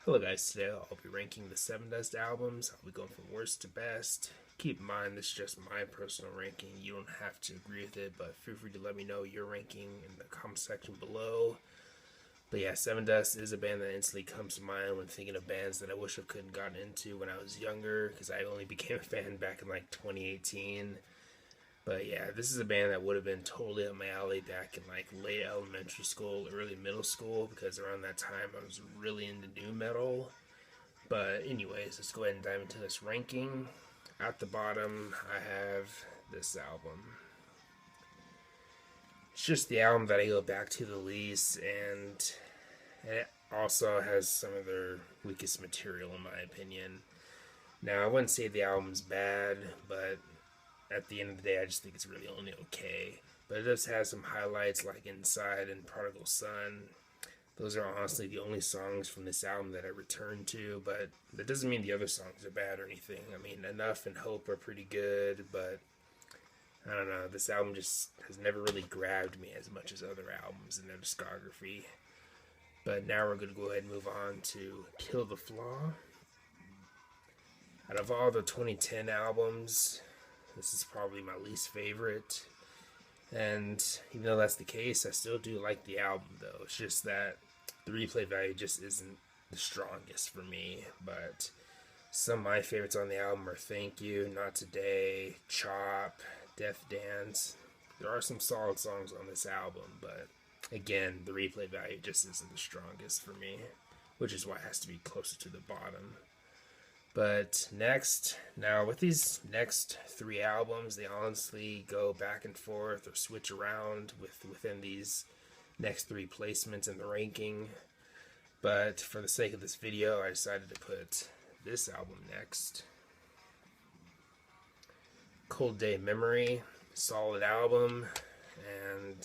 Hello guys, today I'll be ranking the Sevendust albums. I'll be going from worst to best. Keep in mind this is just my personal ranking. You don't have to agree with it, but feel free to let me know your ranking in the comment section below. But yeah, Sevendust is a band that instantly comes to mind when thinking of bands that I wish I could have gotten into when I was younger, because I only became a fan back in like 2018. But yeah, this is a band that would have been totally up my alley back in like late elementary school, early middle school, because around that time I was really into new metal. But anyways, let's go ahead and dive into this ranking. At the bottom, I have this album. It's just the album that I go back to the least, and it also has some of their weakest material in my opinion. Now, I wouldn't say the album's bad, but at the end of the day, I just think it's really only okay. But it does have some highlights like Inside and Prodigal Son. Those are honestly the only songs from this album that I return to, but that doesn't mean the other songs are bad or anything. I mean, Enough and Hope are pretty good, but I don't know. This album just has never really grabbed me as much as other albums in their discography. But now we're going to go ahead and move on to Kill the Flaw. Out of all the 2010 albums, this is probably my least favorite. And even though that's the case, I still do like the album though. It's just that the replay value just isn't the strongest for me. But some of my favorites on the album are Thank You, Not Today, Chop, Death Dance. There are some solid songs on this album, but again, the replay value just isn't the strongest for me, which is why it has to be closer to the bottom. But next, now with these next three albums, they honestly go back and forth or switch around within these next three placements in the ranking. But for the sake of this video, I decided to put this album next. Cold Day Memory, solid album. And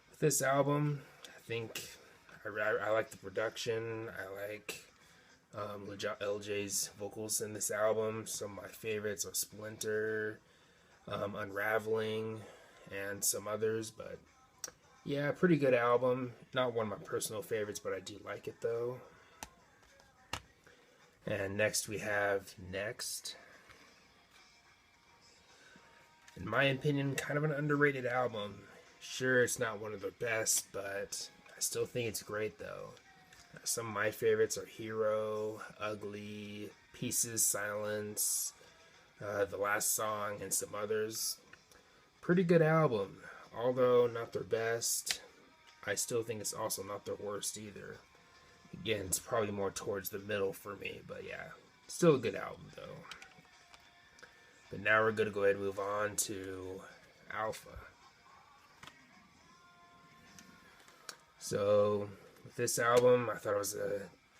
with this album, I think I like the production. I like LJ's vocals in this album. Some of my favorites are Splinter, Unraveling, and some others. But yeah, pretty good album. Not one of my personal favorites, but I do like it though. And next we have Next. In my opinion, kind of an underrated album. Sure, it's not one of the best, but I still think it's great though. Some of my favorites are Hero, Ugly, Pieces, Silence, The Last Song, and some others. Pretty good album. Although not their best, I still think it's also not their worst either. Again, it's probably more towards the middle for me, but yeah, still a good album though. But now we're going to go ahead and move on to Alpha. So with this album, I thought it was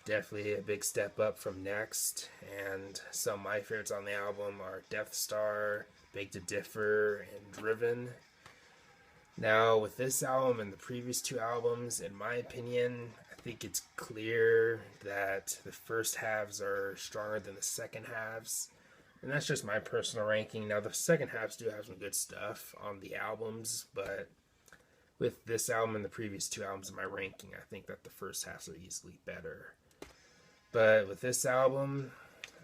definitely a big step up from Next, and some of my favorites on the album are Death Star, Beg to Differ, and Driven. Now, with this album and the previous two albums, in my opinion, I think it's clear that the first halves are stronger than the second halves, and that's just my personal ranking. Now, the second halves do have some good stuff on the albums, but with this album and the previous two albums in my ranking, I think that the first halves are easily better. But with this album,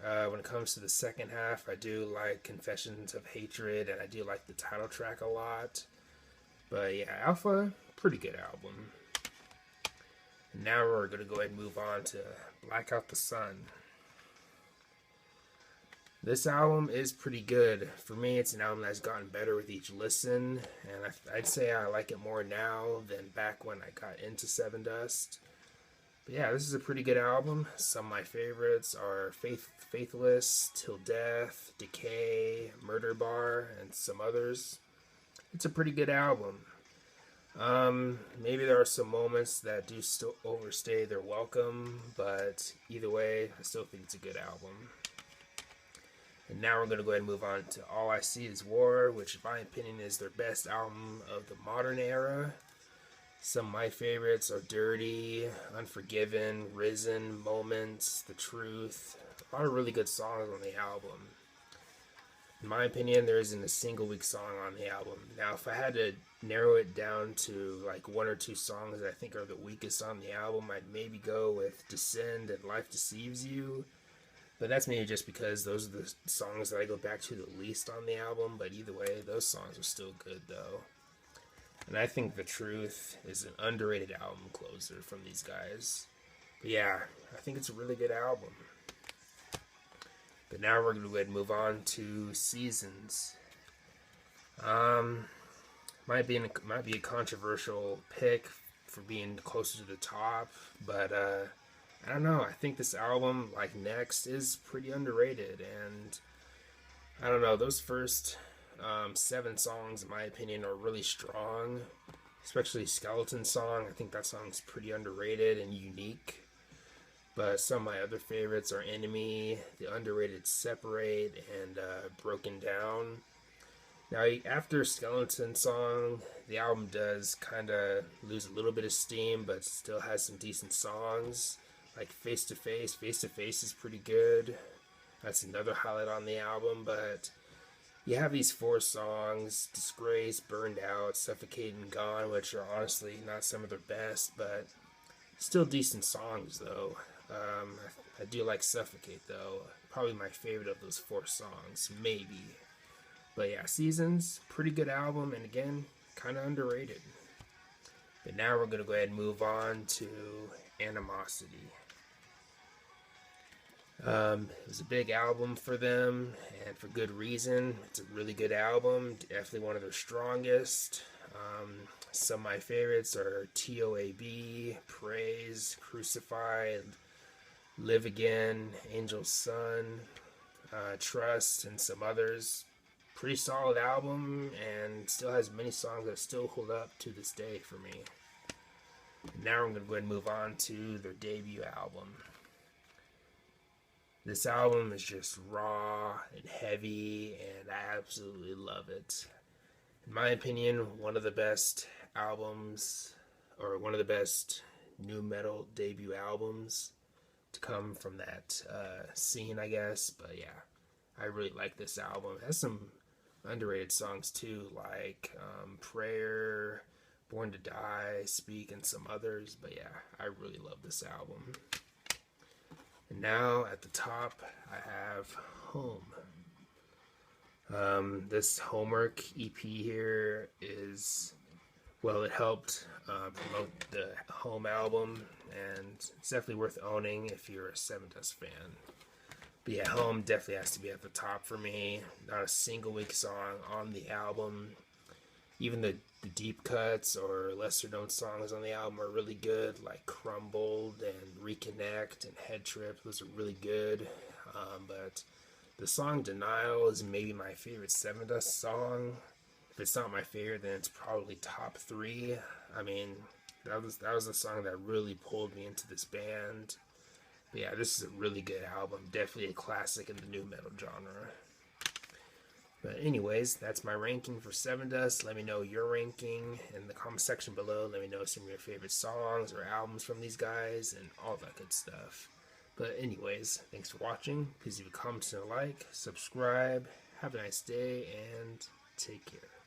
when it comes to the second half, I do like Confessions of Hatred, and I do like the title track a lot. But yeah, Alpha, pretty good album. And now we're going to go ahead and move on to Black Out the Sun. This album is pretty good. For me, it's an album that's gotten better with each listen, and I'd say I like it more now than back when I got into Sevendust. But yeah, this is a pretty good album. Some of my favorites are Faithless, Till Death, Decay, Murder Bar, and some others. It's a pretty good album. Maybe there are some moments that do still overstay their welcome, but either way, I still think it's a good album. And now we're going to go ahead and move on to All I See Is War, which in my opinion is their best album of the modern era. Some of my favorites are Dirty, Unforgiven, Risen, Moments, The Truth. A lot of really good songs on the album. In my opinion, there isn't a single weak song on the album. Now, if I had to narrow it down to like one or two songs that I think are the weakest on the album, I'd maybe go with Descend and Life Deceives You. But that's maybe just because those are the songs that I go back to the least on the album. But either way, those songs are still good though. And I think The Truth is an underrated album closer from these guys. But yeah, I think it's a really good album. But now we're going to go ahead and move on to Seasons. Might be a controversial pick for being closer to the top, but I don't know. I think this album, like Next, is pretty underrated, and I don't know. Those first 7 songs, in my opinion, are really strong. Especially Skeleton Song. I think that song's pretty underrated and unique. But some of my other favorites are Enemy, the underrated Separate, and Broken Down. Now, after Skeleton Song, the album does kind of lose a little bit of steam, but still has some decent songs. Like Face to Face. Face to Face is pretty good. That's another highlight on the album, but you have these 4 songs, Disgrace, Burned Out, Suffocate, and Gone, which are honestly not some of their best, but still decent songs, though. I do like Suffocate, though. Probably my favorite of those 4 songs, maybe. But yeah, Seasons, pretty good album, and again, kind of underrated. But now we're going to go ahead and move on to Animosity. It was a big album for them, and for good reason. It's a really good album, definitely one of their strongest. Some of my favorites are TOAB, Praise, Crucified, Live Again, Angel's Son, Trust, and some others. Pretty solid album, and still has many songs that still hold up to this day for me. Now I'm going to go ahead and move on to their debut album. This album is just raw and heavy, and I absolutely love it. In my opinion, one of the best albums, or one of the best nu metal debut albums to come from that scene, I guess. But yeah, I really like this album. It has some underrated songs too, like Prayer, Born to Die, Speak, and some others. But yeah, I really love this album. And now at the top, I have Home. This Homework EP here is, well, it helped promote the Home album, and it's definitely worth owning if you're a Sevendust fan. But yeah, Home definitely has to be at the top for me. Not a single weak song on the album. Even the deep cuts or lesser known songs on the album are really good, like Crumbled and Reconnect and Head Trip. Those are really good. But the song Denial is maybe my favorite Sevendust song. If it's not my favorite, then it's probably top 3. I mean, that was a song that really pulled me into this band. But yeah, this is a really good album. Definitely a classic in the nu metal genre. But anyways, that's my ranking for Sevendust. Let me know your ranking in the comment section below. Let me know some of your favorite songs or albums from these guys and all that good stuff. But anyways, thanks for watching. Please leave a comment and a like, subscribe. Have a nice day, and take care.